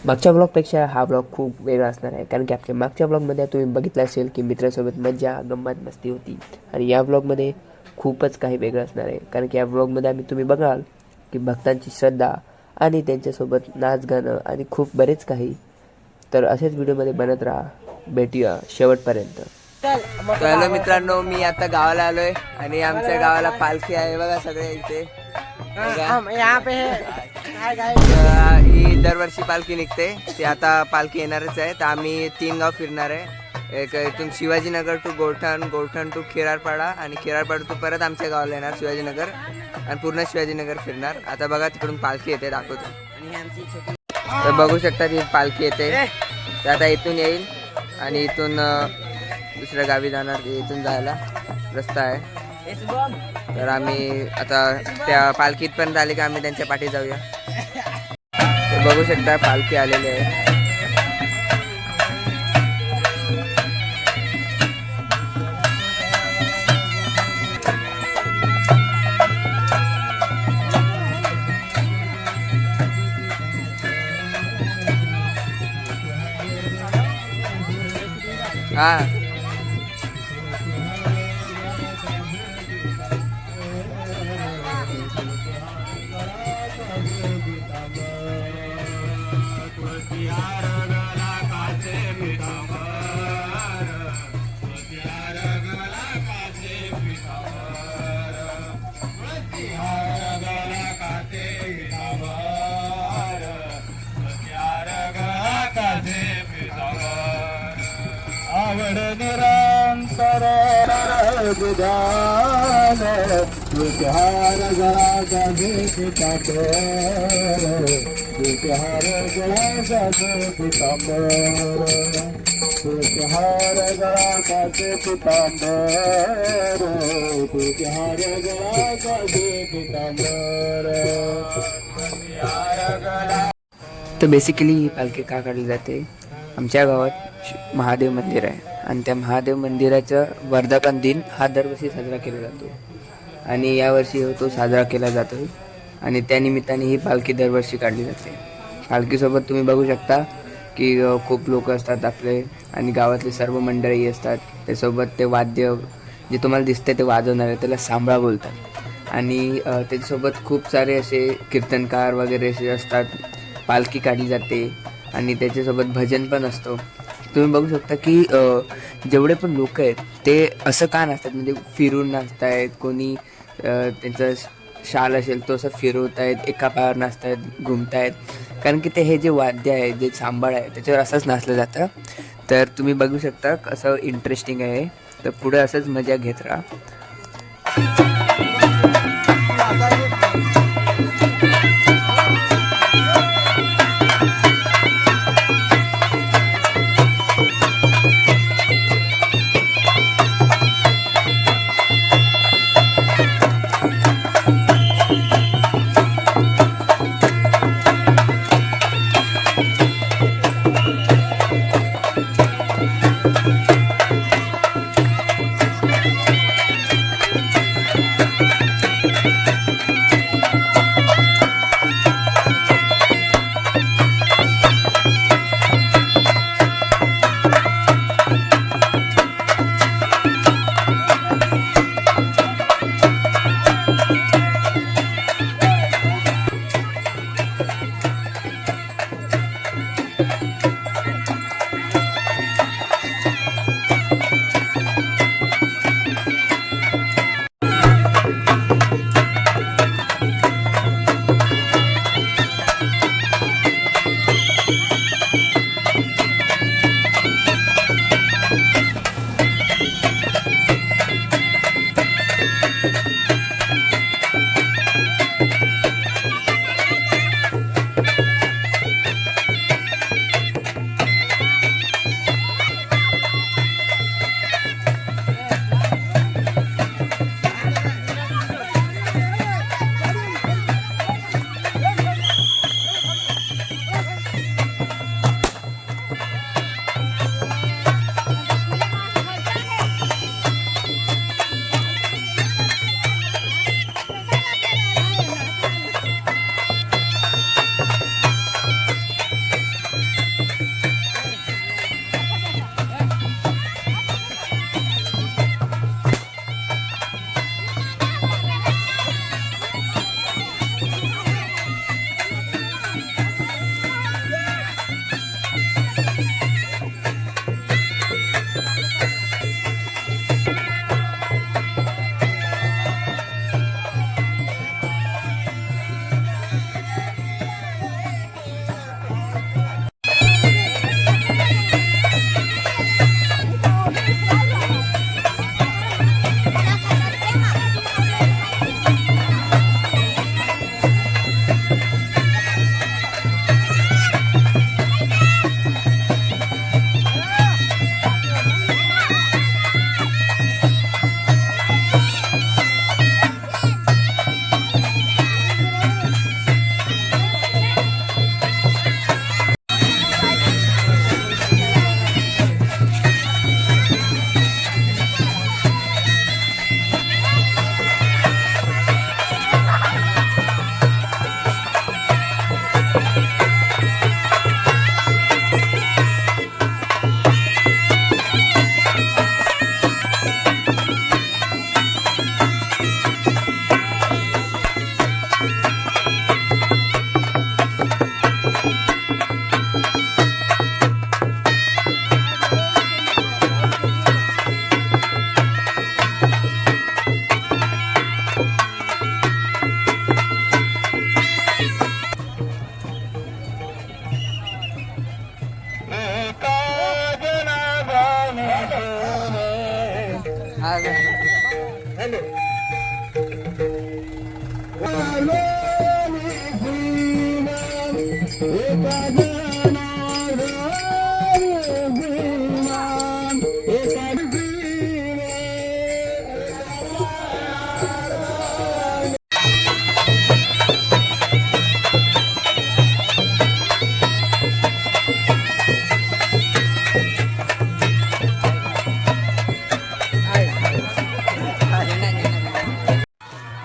मागच्या ब्लॉगपेक्षा हा ब्लॉग खूप वेगळा असणार आहे, कारण की आपल्या मागच्या ब्लॉगमध्ये तुम्ही बघितलं असेल की मित्रासोबत मज्जा गंमत मस्ती होती. आणि या ब्लॉगमध्ये खूपच काही वेगळं असणार आहे, कारण की या ब्लॉगमध्ये तुम्ही बघाल की भक्तांची श्रद्धा आणि त्यांच्यासोबत नाच गाणं आणि खूप बरेच काही. तर असेच व्हिडिओमध्ये बनत राहा. भेटूया शेवटपर्यंत. हॅलो मित्रांनो, मी आता गावाला आलोय आणि आमच्या गावाला पालखी आहे बघा सगळे इथे. ही दरवर्षी पालखी निघते. ती आता पालखी येणारच आहे. तर आम्ही 3 गाव फिरणार आहे. एक इथून शिवाजीनगर टू गोरठण, गोरठण टू खिरारपाडा आणि खिरारपाडा टू परत आमच्या गावाला येणार शिवाजीनगर आणि पूर्ण शिवाजीनगर फिरणार. आता बघा तिकडून पालखी येते, दाखवतो. तर बघू शकता ती पालखी येते. ते आता इथून येईल आणि इथून दुसऱ्या गावी जाणार. इथून जायला रस्ता आहे. तर आम्ही आता त्या पालखीतपर्यंत आले की आम्ही त्यांच्या पाठी जाऊया. तर बघू शकता पालखी आलेली आहे. हा आवड निरंतर विधान विचार गळा पितांबर विचार गळा पितांबर विचार गळा पितांबर विचार गळा पितांबर. तर बेसिकली ही पालखी का काढली जाते? आमच्या गावात महादेव मंदिर आहे आणि त्या महादेव मंदिराचा वर्धापन दिन हा दरवर्षी साजरा केला जातो आणि यावर्षी तो साजरा केला जातो आणि त्यानिमित्ताने ही पालखी दरवर्षी काढली जाते. पालखीसोबत तुम्ही बघू शकता की खूप लोक असतात आपले आणि गावातले सर्व मंडळी असतात. त्यासोबत ते वाद्य जे तुम्हाला दिसते ते वाजवणारे त्याला सांबळा बोलतात आणि त्याच्यासोबत खूप सारे असे कीर्तनकार वगैरे असे असतात. पालखी काढली जाते आणि त्याच्यासोबत भजन पण असतो. तुम्ही बघू शकता की जेवढे पण लोक आहेत ते असं का नाचतात, म्हणजे फिरून नाचत आहेत. कोणी त्यांचं शाल असेल तो असं फिरवत आहेत, एका पायावर नाचत आहेत, घुमत आहेत, कारण की ते हे जे वाद्य आहे जे सांबाळ आहे त्याच्यावर असंच नाचलं जातं. तर तुम्ही बघू शकता कसं इंटरेस्टिंग आहे. तर पुढे असंच मजा घेत राहा.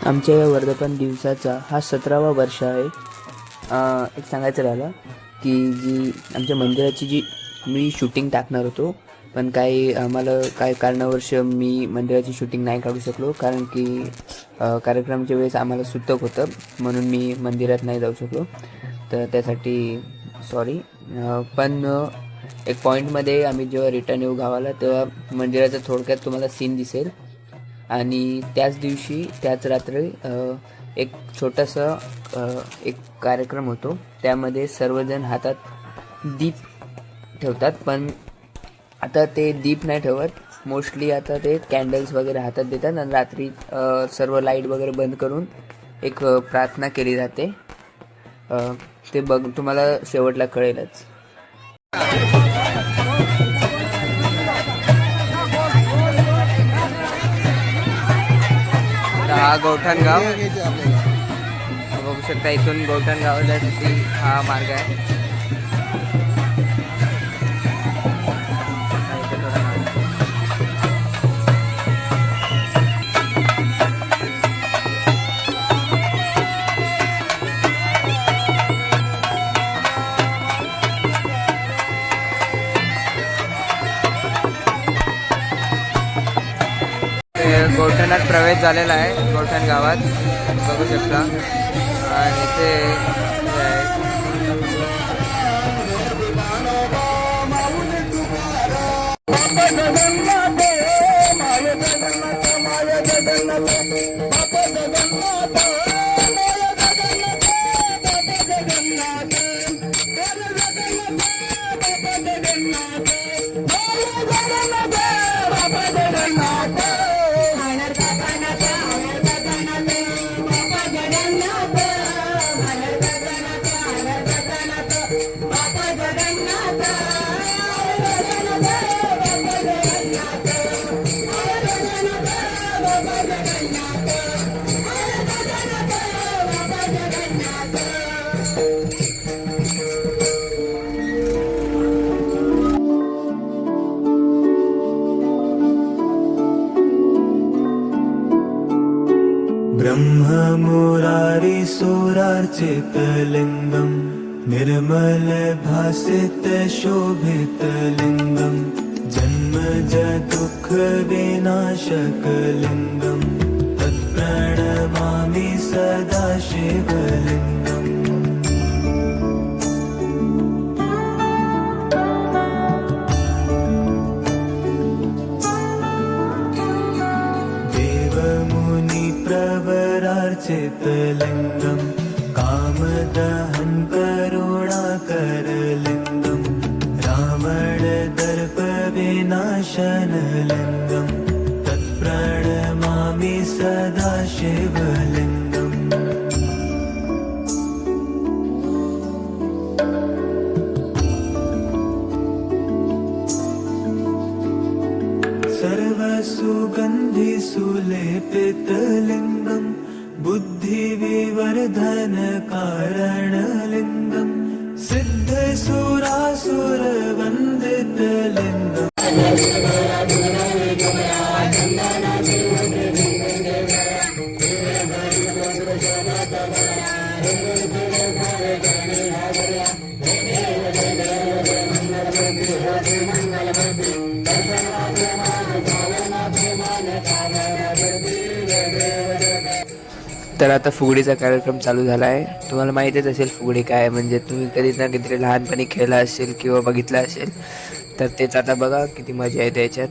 आमच्या या वर्धापन दिवसाचा हा 17वा वर्ष आहे. एक सांगायचं राहिलं की जी आमच्या मंदिराची जी मी शूटिंग टाकणार होतो, पण काही कारणावश मी मंदिराची शूटिंग नाही काढू शकलो, कारण की कार्यक्रमाच्या वेळेस आम्हाला सुतक होतं, म्हणून मी मंदिरात नाही जाऊ शकलो. तर त्यासाठी सॉरी. पण एक पॉईंटमध्ये आम्ही जेव्हा रिटर्न येऊ गावाला, तेव्हा मंदिराचा थोडक्यात तुम्हाला सीन दिसेल. आणि त्याच दिवशी त्याच रात्री एक छोटासा एक कार्यक्रम होतो. त्यामध्ये सर्वजण हातात दीप ठेवतात, पण आता ते दीप नाही ठेवत. मोस्टली आता ते कॅन्डल्स वगैरे हातात देतात आणि रात्री सर्व लाईट वगैरे बंद करून एक प्रार्थना केली जाते. ते तुम्हाला शेवटला कळेलच. हा गौठण गाव बघू शकता. इथून गौठण गावाला हा मार्ग आहे. गौठणात प्रवेश झालेला आहे. गौठण गावात बघू शकता. आणि ते ब्रह्ममुरारी सोरार्चितलिङ्गं निर्मल भासित शोभितलिङ्गं जन्मज दुःख विनाशकलिङ्गं तत्प्रणमामि सदा शिवलिङ्गम्. चितलिङ्गं कामदहन करुणाकरलिङ्गं रावणदर्प विनाशनलिङ्गं तत्प्रणमामि सदा शिवलिङ्गम्. सर्वसुगन्धिसुलेपितलिङ्गं बुद्धिविवर्धन कारणलिङ्गं सिद्धसुरासुरवन्दितलिङ्गम्. तर आता फुगडीचा कार्यक्रम चालू झाला आहे. तुम्हाला माहीतच असेल फुगडी काय, म्हणजे तुम्ही कधी ना कधीतरी लहानपणी खेळला असेल किंवा बघितला असेल. तर तेच आता बघा किती मजा येते याच्यात.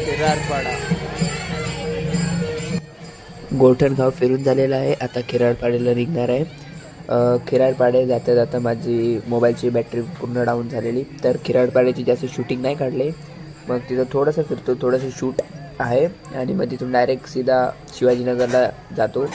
खिरारपाडा. गोठण गाव फिरून झालेलं आहे. आता खिरारपाड्याला निघणार आहे. खिरारपाडे जाता जाता माझी मोबाईलची बॅटरी पूर्ण डाऊन झालेली, तर खिरारपाड्याची जास्त शूटिंग नाही काढले. मग तिथं थोडंसं फिरतो, थोडंसं शूट आहे आणि मग तिथून डायरेक्ट सीधा शिवाजीनगरला जातो.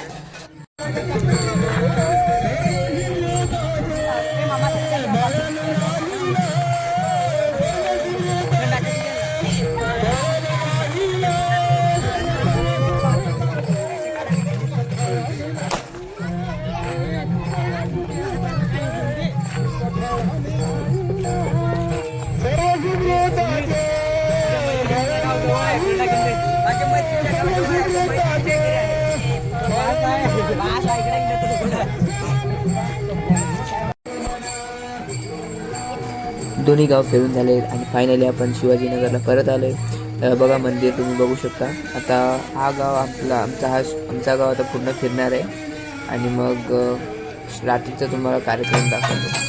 दोन्ही गाव फिरून झाले आणि फायनली आपण शिवाजीनगरला परत आलो आहे. बघा मंदिर तुम्ही बघू शकता. आता हा गाव आमचा गाव आता पूर्ण फिरणार आहे आणि मग रात्रीचा तुम्हाला कार्यक्रम दाखवतो.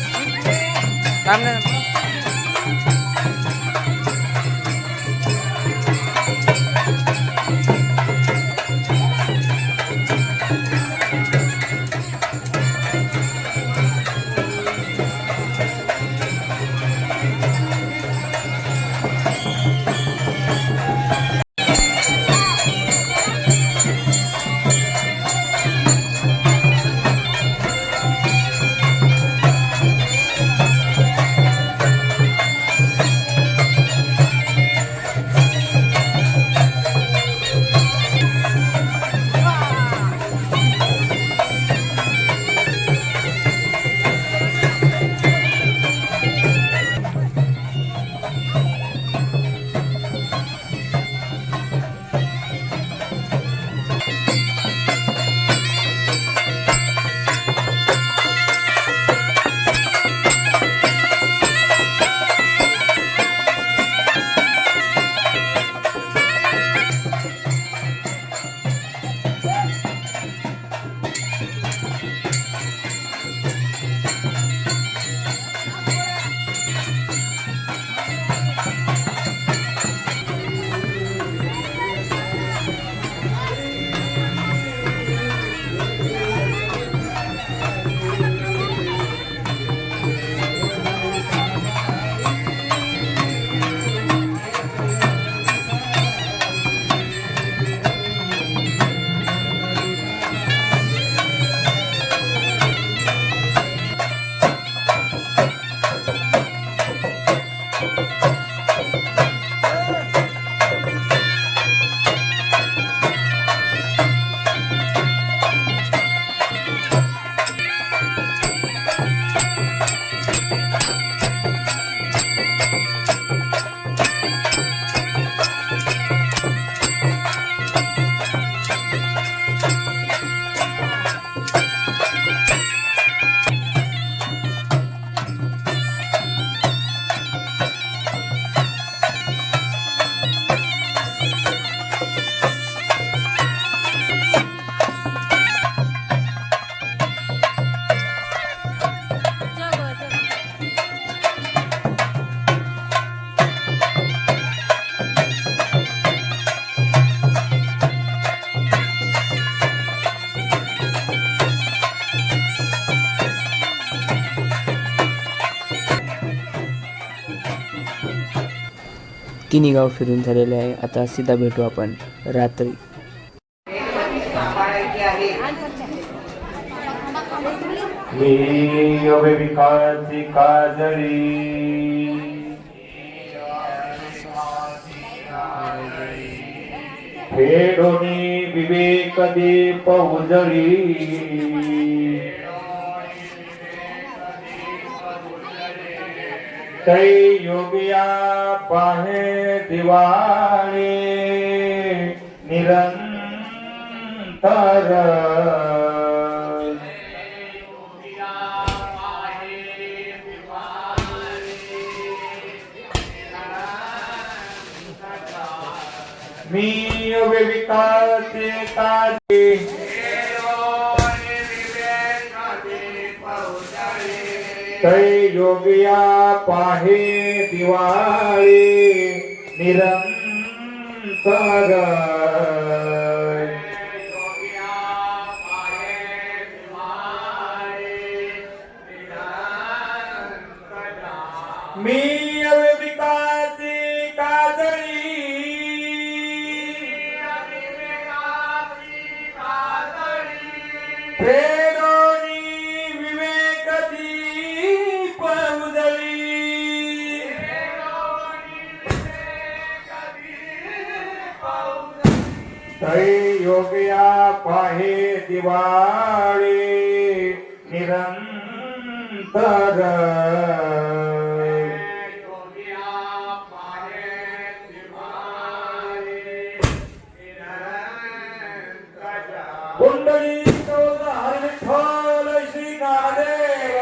तिन्ही गाव फिरून झालेले आहे. आता सीधा भेटू आपण रात्री. विकासी काजळी फेडोनी विवेक दीप उजळी तै योगिया पाहे दिवाळी निरंतर मी विकासे काजी तै योगिया पाहे दिवाळी निरंतर मी अविवेकाची काजळी फेरोनी विवेक दीप उजळी तै योगिया पाहे दिवाळी निरंतर कुंडली हरी विठ्ठल श्री नामदेव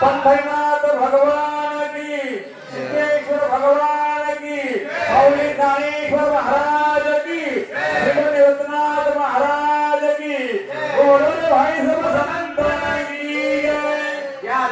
पंढरीनाथ भगवान की सिद्धेश्वर भगवान की माऊली ज्ञानेश्वर महाराज की श्रीमती रत्नाथ महाराज की गोडोले भाई सब संतान की जय. या